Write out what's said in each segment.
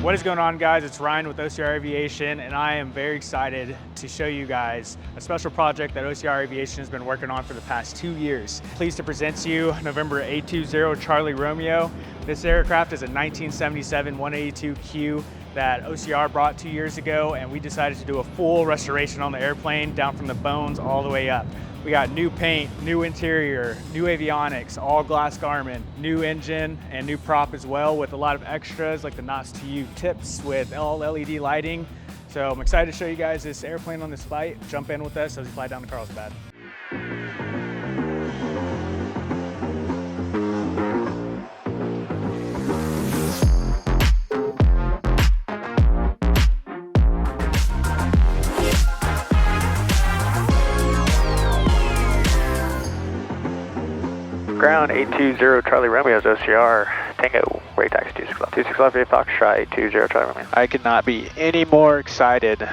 What is going on, guys? It's Ryan with OCR Aviation, and I am very excited to show you guys a special project that OCR Aviation has been working on for the past 2 years. Pleased to present to you November 820 Charlie Romeo. This aircraft is a 1977 182Q that OCR brought 2 years ago, and we decided to do a full restoration on the airplane, down from the bones all the way up. We got new paint, new interior, new avionics, all glass Garmin, new engine and new prop as well, with a lot of extras like the Knots to You tips with all LED lighting. So I'm excited to show you guys this airplane on this flight. Jump in with us as we fly down to Carlsbad. Ground 820 Charlie Romeo's OCR, Tango, rate taxi 26 left. 26 left, Foxtrot 820 Charlie Romeo. I could not be any more excited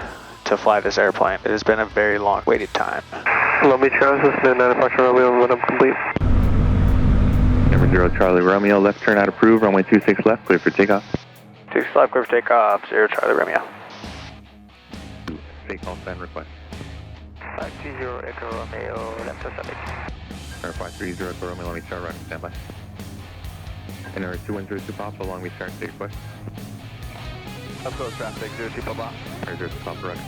to fly this airplane. It has been a very long waited time. Long Beach Charles, Cessna 182Q Romeo, when I'm complete. Number 0 Charlie Romeo, left turn out approved, runway 26 left, clear for takeoff. 26 left, clear for takeoff, 0 Charlie Romeo. Takeoff sign request. 520 Echo Romeo, left to subject. 530 Echo Romeo, Long Beach Charlie, running standby. And number 2102 Papa, Long Beach Charlie, take request. Upload traffic, 02 Papa. 0 Papa, running.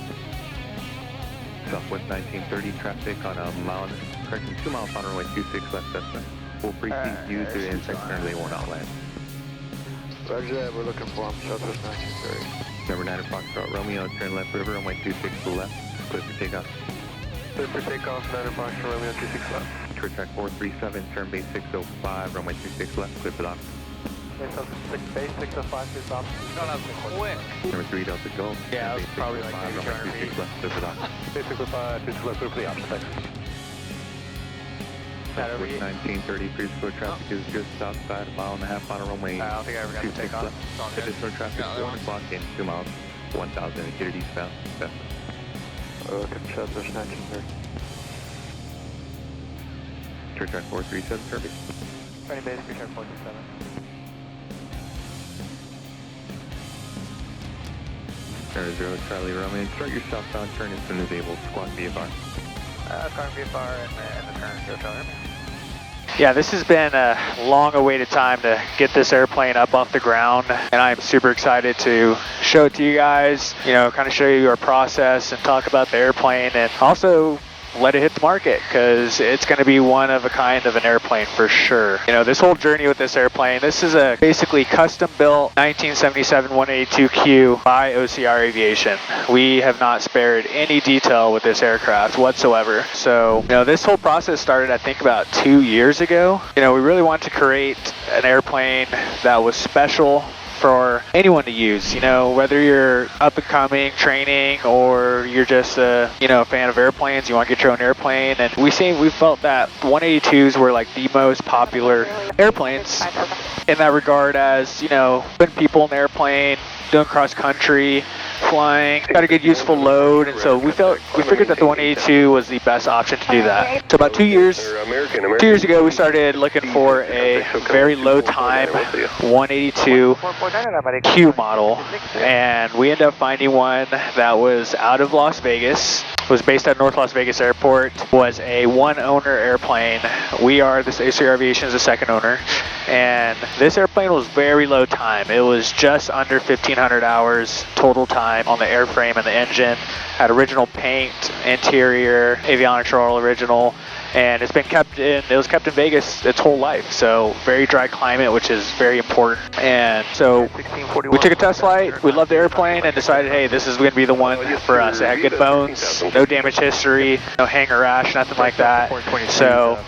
Southwest 1930 traffic on a mile, correction 2 miles on runway 26 left Cessna. Full pre-seat used to the intersection, they will not land. Roger that, we're looking for him, Southwest 1930. Number 9 Foxtrot Romeo, turn left river, runway 26 to the left, clear for takeoff. Clear for takeoff, 9 Foxtrot Romeo, 26 left. Short track 437, turn base 605, runway 26 left, clear for dock. Base 605, please stop. No, that's quick. Number 3 Delta Golf. Yeah, base that's probably like 605, runway 26 left, clear for dock. Base 605, 26 left, clear for the option, thanks. Southwest 1930, pre-score traffic is just outside, a mile and a half on a runway. I don't think I ever got to take off. Additional traffic, 1 o'clock in 2 miles, 1,000 indicated eastbound. Okay, Southwest 1930. Short track 437, Kirby. Ready base, return 427. Number 0 Charlie Romeo, start your southbound turn as soon as able, squawk VFR. Squawk VFR and the turn, 0 Charlie Romeo. Yeah, this has been a long awaited time to get this airplane up off the ground, and I'm super excited to show it to you guys, you know, kind of show you our process and talk about the airplane, and also let it hit the market, because it's going to be one of a kind of an airplane for sure. You know, this whole journey with this airplane, this is a basically custom built 1977 182Q by OCR Aviation. We have not spared any detail with this aircraft whatsoever. So, you know, this whole process started, I think, about 2 years ago. You know, we really wanted to create an airplane that was special for anyone to use, you know, whether you're up and coming, training, or you're just a, you know, a fan of airplanes, you want to get your own airplane. And we felt that 182s were like the most popular airplanes in that regard, as, you know, putting people in the airplane, doing cross country, flying, got a good useful load, and so we figured that the 182 was the best option to do that. So about 2 years ago, we started looking for a very low time 182Q model, and we ended up finding one that was out of Las Vegas, was based at North Las Vegas Airport, was a one owner airplane. This OCR Aviation is the second owner, and this airplane was very low time. It was just under 1,500 hours total time on the airframe and the engine. Had original paint, interior, avionics are all original, and it was kept in Vegas its whole life. So very dry climate, which is very important. And so we took a test flight, we loved the airplane, and decided, hey, this is going to be the one for us. It had good bones, no damage history, no hanger rash, nothing like that. So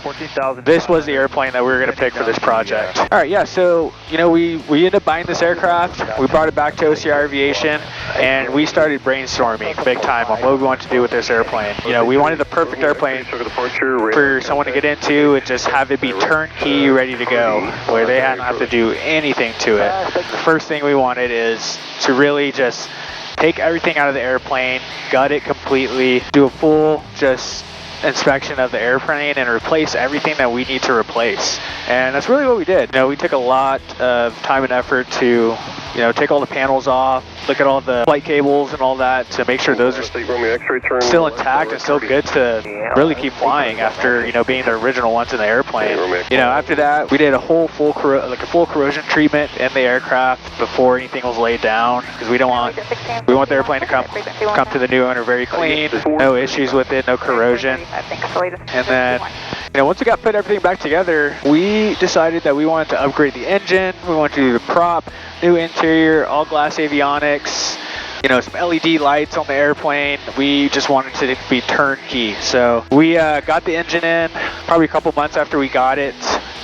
this was the airplane that we were going to pick for this project. All right, yeah, so, you know, we ended up buying this aircraft, we brought it back to OCR Aviation, and we started brainstorming big time on what we wanted to do with this airplane. You know, we wanted the perfect airplane for someone to get into and just have it be turnkey, ready to go, where they hadn't have to do anything to it. The first thing we wanted is to really just take everything out of the airplane, gut it completely, do a full just inspection of the airplane and replace everything that we need to replace. And that's really what we did. You know, we took a lot of time and effort to, you know, take all the panels off, look at all the flight cables and all that to make sure those are still intact and still good to really keep flying after, you know, being the original ones in the airplane. You know, after that, we did a whole full corrosion treatment in the aircraft before anything was laid down, because we want the airplane to come to the new owner very clean, no issues with it, no corrosion. And then, you know, once we got put everything back together, we decided that we wanted to upgrade the engine, we wanted to do the prop, new interior, all glass avionics, you know, some LED lights on the airplane. We just wanted to be turnkey. So we got the engine in probably a couple months after we got it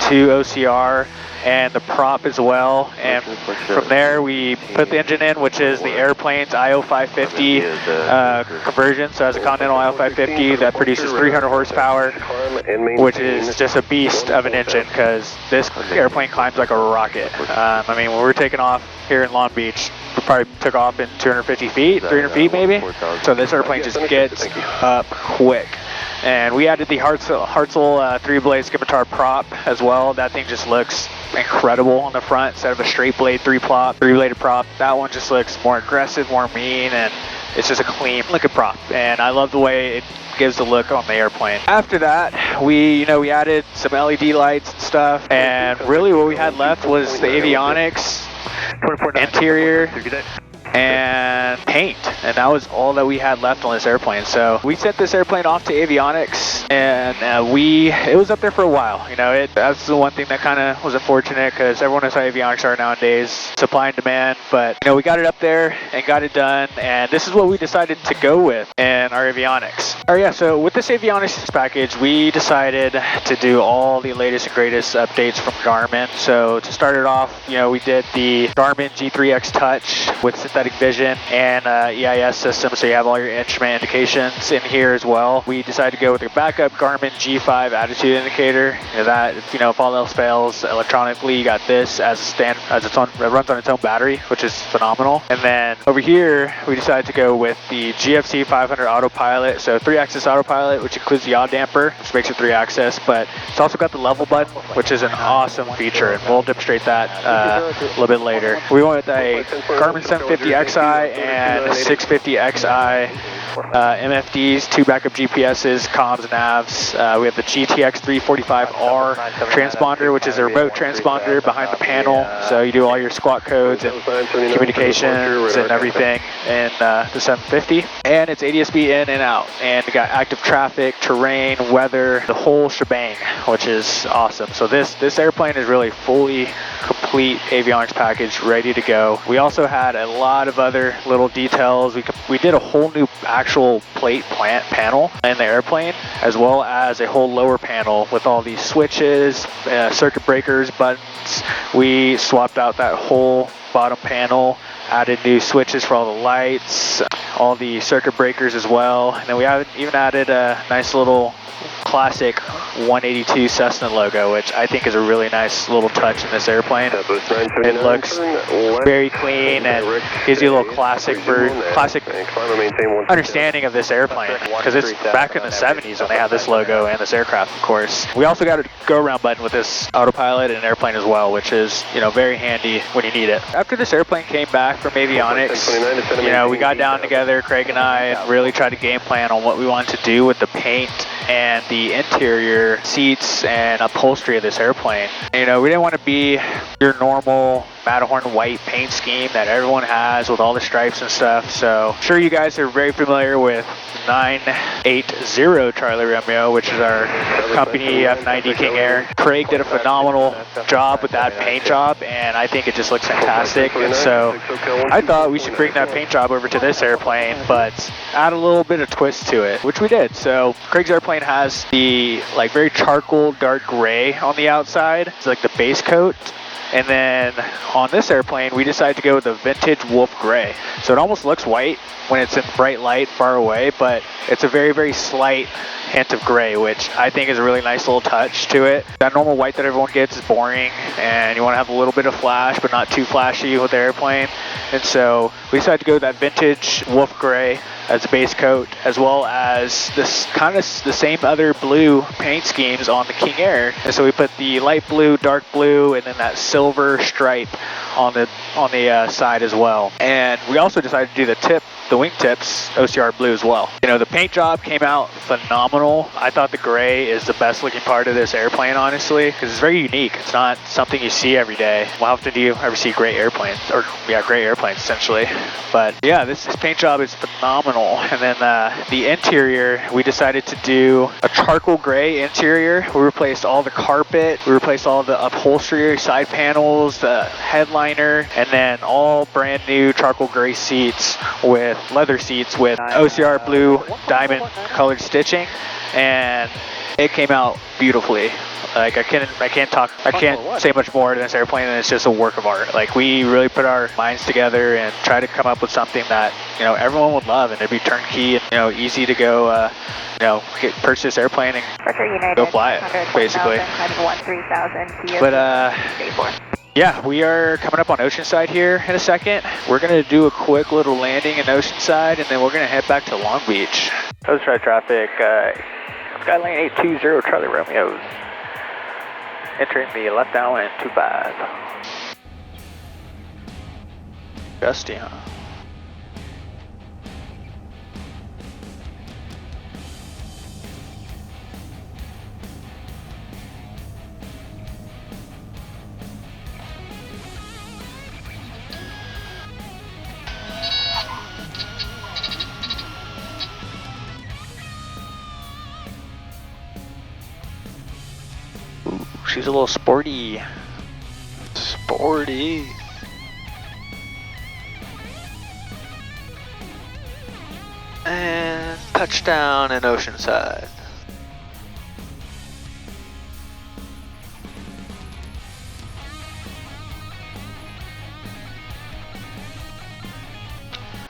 to OCR, and the prop as well. And from there we put the engine in, which is the airplane's IO550 conversion. So it has a Continental IO550 that produces 300 horsepower, which is just a beast of an engine, because this airplane climbs like a rocket. I mean, when we're taking off here in Long Beach, we probably took off in 250 feet, 300 feet maybe. So this airplane just gets up quick. And we added the Hartzell 3-blade Scimitar Prop as well. That thing just looks incredible on the front instead of a straight blade 3-bladed prop. That one just looks more aggressive, more mean, and it's just a clean looking prop. And I love the way it gives the look on the airplane. After that, we added some LED lights and stuff, and really what we had left was the avionics, interior, and paint, and that was all that we had left on this airplane. So we sent this airplane off to Avionics, and it was up there for a while. You know, that's the one thing that kind of was unfortunate, because everyone knows how avionics are nowadays, supply and demand. But you know, we got it up there and got it done, and this is what we decided to go with in our avionics. All right, yeah. So with this avionics package, we decided to do all the latest and greatest updates from Garmin. So to start it off, you know, we did the Garmin G3X Touch with synthetic vision and EIS system, so you have all your instrument indications in here as well. We decided to go with your backup Garmin G5 attitude indicator. You know, that if all else fails electronically, you got this as it runs on its own battery, which is phenomenal. And then over here, we decided to go with the GFC 500 autopilot, so 3-axis autopilot, which includes the yaw damper, which makes it 3-axis, but it's also got the level button, which is an awesome feature, and we'll demonstrate that a little bit later. We went with a Garmin 750 XI and 650 XI MFDs, 2 backup GPSs, comms and navs. We have the GTX 345R transponder, which is a remote transponder behind the panel, so you do all your squawk codes and communications and everything in the 750. And it's ADS-B in and out, and we got active traffic, terrain, weather, the whole shebang, which is awesome. So this airplane is really fully complete avionics package, ready to go. We also had a lot of other little details. We did a whole new actual plate plant panel in the airplane, as well as a whole lower panel with all these switches, circuit breakers, buttons. We swapped out that whole bottom panel, added new switches for all the lights, all the circuit breakers as well. And then we even added a nice little classic 182 Cessna logo, which I think is a really nice little touch in this airplane. It looks very clean and gives you a little classic understanding of this airplane, because it's back in the 70s when they had this logo and this aircraft, of course. We also got a go-around button with this autopilot and airplane as well, which is, you know, very handy when you need it. After this airplane came back from Avionics, you know, we got down together, Craig and I really tried to game plan on what we wanted to do with the paint and the interior seats and upholstery of this airplane. You know, we didn't want to be your normal Matterhorn white paint scheme that everyone has with all the stripes and stuff. So I'm sure you guys are very familiar with 980 Charlie Romeo, which is our company F90 King Air. Craig did a phenomenal job with that paint job, and I think it just looks fantastic. And so I thought we should bring that paint job over to this airplane, but add a little bit of twist to it, which we did. So Craig's airplane has the very charcoal dark gray on the outside. It's like the base coat. And then on this airplane, we decided to go with the vintage wolf gray. So it almost looks white when it's in bright light far away, but it's a very, very slight hint of gray, which I think is a really nice little touch to it. That normal white that everyone gets is boring, and you want to have a little bit of flash, but not too flashy with the airplane. And so we decided to go with that vintage wolf gray as a base coat, as well as this kind of the same other blue paint schemes on the King Air. And so we put the light blue, dark blue, and then that silver stripe on the side as well. And we also decided to do the wingtips OCR blue as well. You know, the paint job came out phenomenal. I thought the gray is the best looking part of this airplane, honestly, because it's very unique. It's not something you see every day. How often do you ever see gray airplanes? Or yeah, gray airplanes essentially. But yeah, this paint job is phenomenal. And then the interior, we decided to do a charcoal gray interior. We replaced all the carpet, we replaced all the upholstery, side panels, the headliner, and then all brand new charcoal gray seats with leather seats with OCR blue diamond colored stitching, and it came out beautifully. Like I can't say much more to this airplane, and it's just a work of art. Like we really put our minds together and try to come up with something that, you know, everyone would love, and it'd be turnkey and, you know, easy to go, you know, purchase this airplane and go fly it, basically. But yeah, we are coming up on Oceanside here in a second. We're gonna do a quick little landing in Oceanside, and then we're gonna head back to Long Beach. Oceanside traffic, Skylane 820 Charlie Romeo's. Entering the left downwind 25. Gusty, huh? She's a little sporty. Sporty. And touchdown in Oceanside.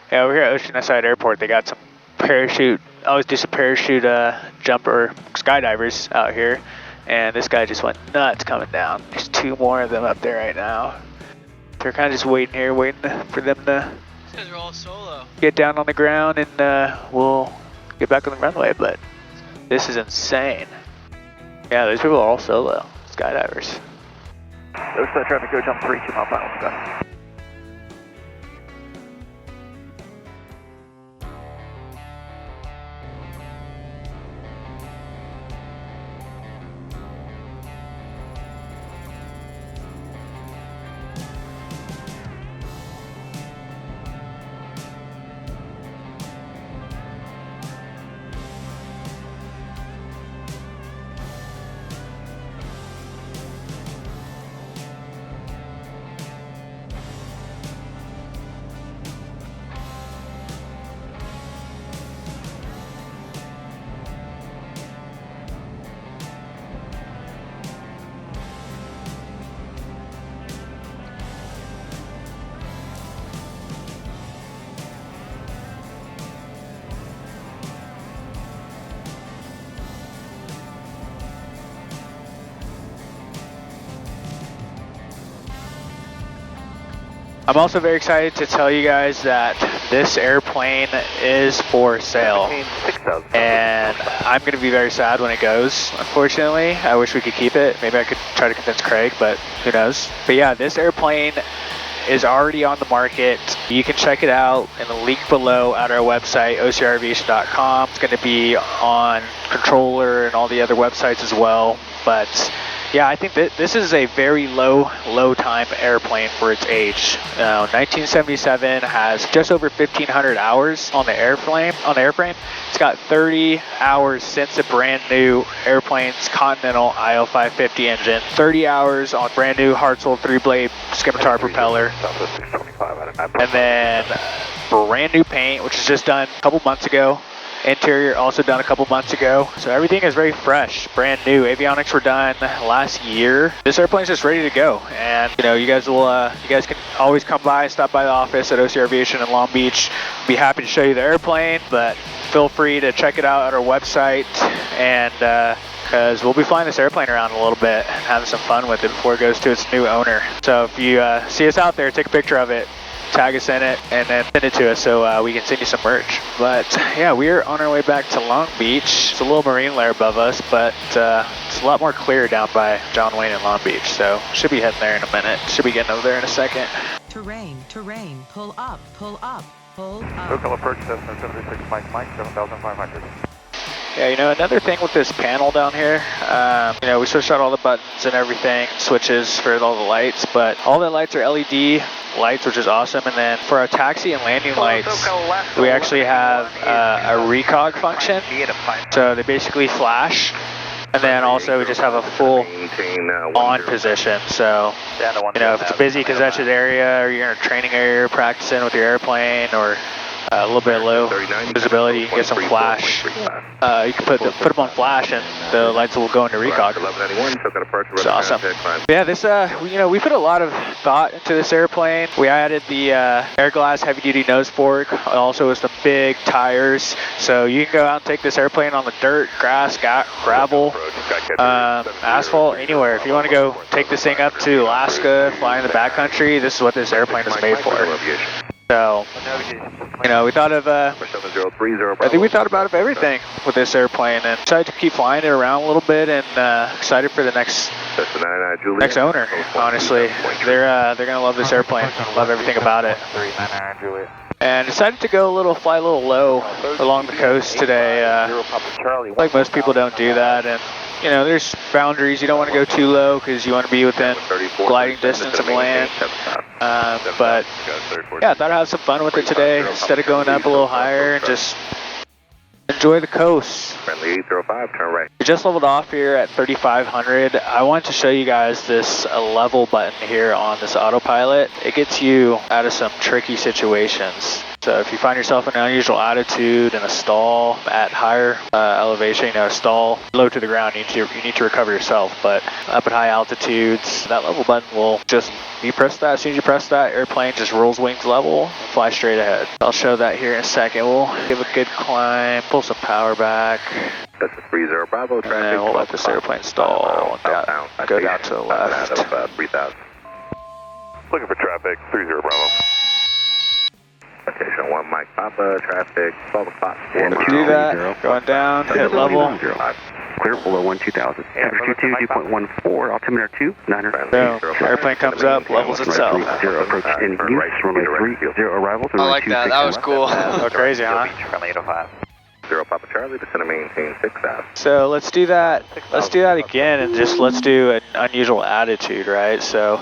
Yeah, over here at Oceanside Airport, they got some parachute, always do some parachute jump or skydivers out here. And this guy just went nuts coming down. There's two more of them up there right now. They're kind of just waiting here, waiting for them to These guys are all solo. get down on the ground, and we'll get back on the runway. But this is insane. Yeah, these people are all solo skydivers. Oceanside traffic, go jump 3, 2 mile final, Scott. I'm also very excited to tell you guys that this airplane is for sale, and I'm going to be very sad when it goes, unfortunately. I wish we could keep it. Maybe I could try to convince Craig, but who knows. But yeah, this airplane is already on the market. You can check it out in the link below at our website, ocraviation.com. It's going to be on Controller and all the other websites as well. But yeah, I think that this is a very low time airplane for its age. 1977 has just over 1,500 hours on the airframe. It's got 30 hours since the brand new airplane's Continental IO550 engine, 30 hours on brand new Hartzell 3-blade Scimitar propeller, and then brand new paint, which was just done a couple months ago. Interior also done a couple months ago. So everything is very fresh, brand new. Avionics were done last year. This airplane's just ready to go. And you know, you guys can always come by and stop by the office at OCR Aviation in Long Beach. Be happy to show you the airplane, but feel free to check it out at our website, and because we'll be flying this airplane around a little bit and having some fun with it before it goes to its new owner. So if you see us out there, take a picture of it, tag us in it, and then send it to us so we can send you some merch. But yeah, we're on our way back to Long Beach. It's a little marine layer above us, but it's a lot more clear down by John Wayne and Long Beach. So should be heading there in a minute. Should be getting over there in a second. Terrain, pull up, hold up. Local approach, Cessna 182Q, Mike, 7,500. Yeah, you know, another thing with this panel down here, you know, we switched out all the buttons and everything, switches for all the lights, but all the lights are LED lights, which is awesome. And then for our taxi and landing lights, we actually have a recog function. So they basically flash. And then also we just have a full on position. So, you know, if it's a busy contested area or you're in a training area practicing with your airplane, or a little bit low visibility, you can get some flash. You can put them on flash and the lights will go into recog. It's awesome. Yeah, this, you know, we put a lot of thought into this airplane. We added the air glass heavy duty nose fork, also with some big tires. So you can go out and take this airplane on the dirt, grass, gravel, asphalt, anywhere. If you want to go take this thing up to Alaska, fly in the backcountry, this is what this airplane is made for. So, you know, we thought of, I think we thought about everything with this airplane, and decided to keep flying it around a little bit, and excited for the next owner. Honestly, they're gonna love this airplane, love everything about it. And decided to fly a little low along the coast today. Like most people don't do that, and you know, there's boundaries. You don't want to go too low because you want to be within gliding distance of land. But yeah, I thought I'd have some fun with it today instead of going up a little higher, and just enjoy the coast. Friendly 805, turn right. We just leveled off here at 3,500. I wanted to show you guys this level button here on this autopilot. It gets you out of some tricky situations. So if you find yourself in an unusual attitude in a stall at higher elevation, you know, a stall low to the ground, you need to recover yourself. But up at high altitudes, that level button will just, you press that, as soon as you press that, airplane just rolls wings level, fly straight ahead. I'll show that here in a second. We'll give a good climb, pull some power back. That's a 30 Bravo traffic. And then we'll let this airplane stall and go down to the left. 3,000. Looking for traffic, 30 Bravo. Station 1 Mike Papa, traffic, 12 o'clock. Do that, going down, hit level. Clear below 12,000. Temperature 2.14, altimeter 2, 900. Boom, airplane comes up, levels itself. 0 approach in use, runway 30 arrival. I like that, that was cool. Oh, crazy, huh? Friendly 805. 0 Papa Charlie, descend to maintain 6,000. So let's do that again, and just let's do an unusual attitude, right? So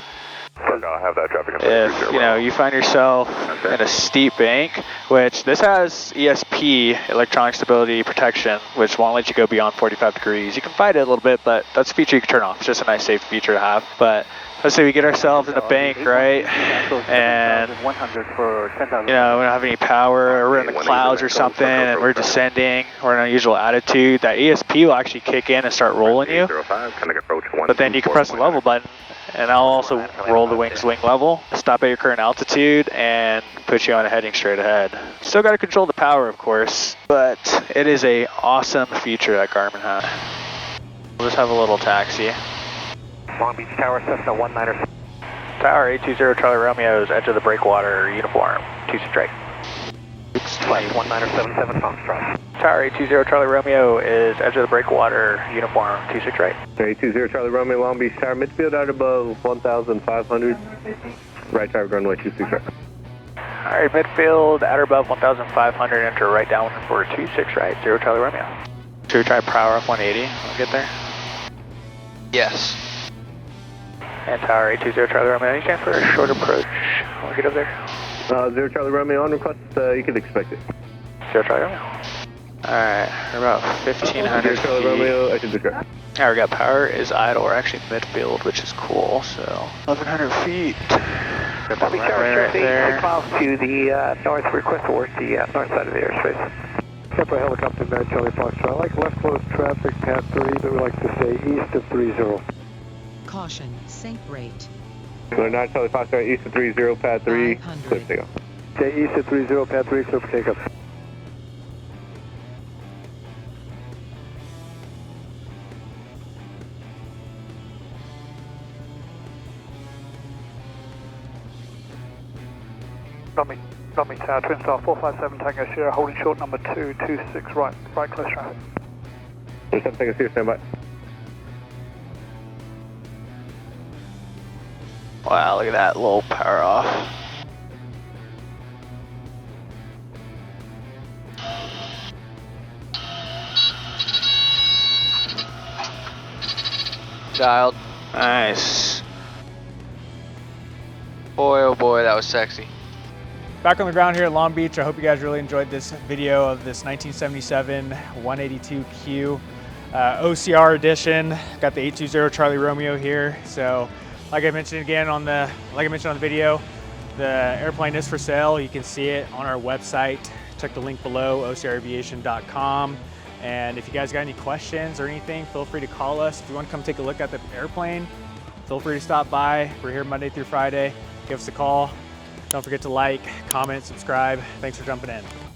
I'll have that traffic. if, you know, you find yourself in a steep bank, which this has ESP, electronic stability protection, which won't let you go beyond 45 degrees. You can fight it a little bit, but that's a feature you can turn off. It's just a nice safe feature to have. But let's say we get ourselves in a bank, right? And, you know, we don't have any power, or we're in the clouds or something, and we're descending, we're in an unusual attitude, that ESP will actually kick in and start rolling you. But then you can press the level button, and I'll also roll the wings wing level, stop at your current altitude, and put you on a heading straight ahead. Still got to control the power, of course, but it is a awesome feature that Garmin has. We'll just have a little taxi. Long Beach Tower, Cessna 192. Tower 820 Charlie Romeo's edge of the breakwater uniform, 2 strike. Oops, flight 1977 Foxtrot. Tower 820 Charlie Romeo is edge of the breakwater uniform, 26 right. 820 Charlie Romeo, Long Beach Tower, midfield out above 1,500. Right tower, runway 26 right. Alright, midfield, outer above 1,500, enter right down for 26 right, 0 Charlie Romeo. Should we try power up 180 when we get there? Yes. And Tower 820 Charlie Romeo, any chance for a short approach when we get up there? 0 Charlie Romeo on request, you can expect it. 0 Charlie Romeo. Alright, we're about 1,500 0 Charlie feet. Romeo, exit discretion. Alright, we got power is idle, we're actually midfield, which is cool, so 1,100 feet. Got the right there. Miles to the north, request towards the north side of the airspace. Separate helicopter 9 Charlie Foxtrot. I like left close traffic, path 3, but we like to say east of 30. Caution, sink rate. 9 Charlie Foxtrot, east of 30, path 3, 500. clear for takeoff. Say east of 30, path 3, clear for takeoff. Dummy Tower, Twin Star 457 Tango Sierra, holding short number 226 right close traffic. 7 Tango Sierra, stand by. Wow, look at that little power off. Dialed. Nice. Boy, oh boy, that was sexy. Back on the ground here at Long Beach. I hope you guys really enjoyed this video of this 1977 182Q OCR edition. Got the 820 Charlie Romeo here. So, like I mentioned on the video, the airplane is for sale. You can see it on our website. Check the link below, ocraviation.com. And if you guys got any questions or anything, feel free to call us. If you want to come take a look at the airplane, feel free to stop by. We're here Monday through Friday. Give us a call. Don't forget to like, comment, subscribe. Thanks for jumping in.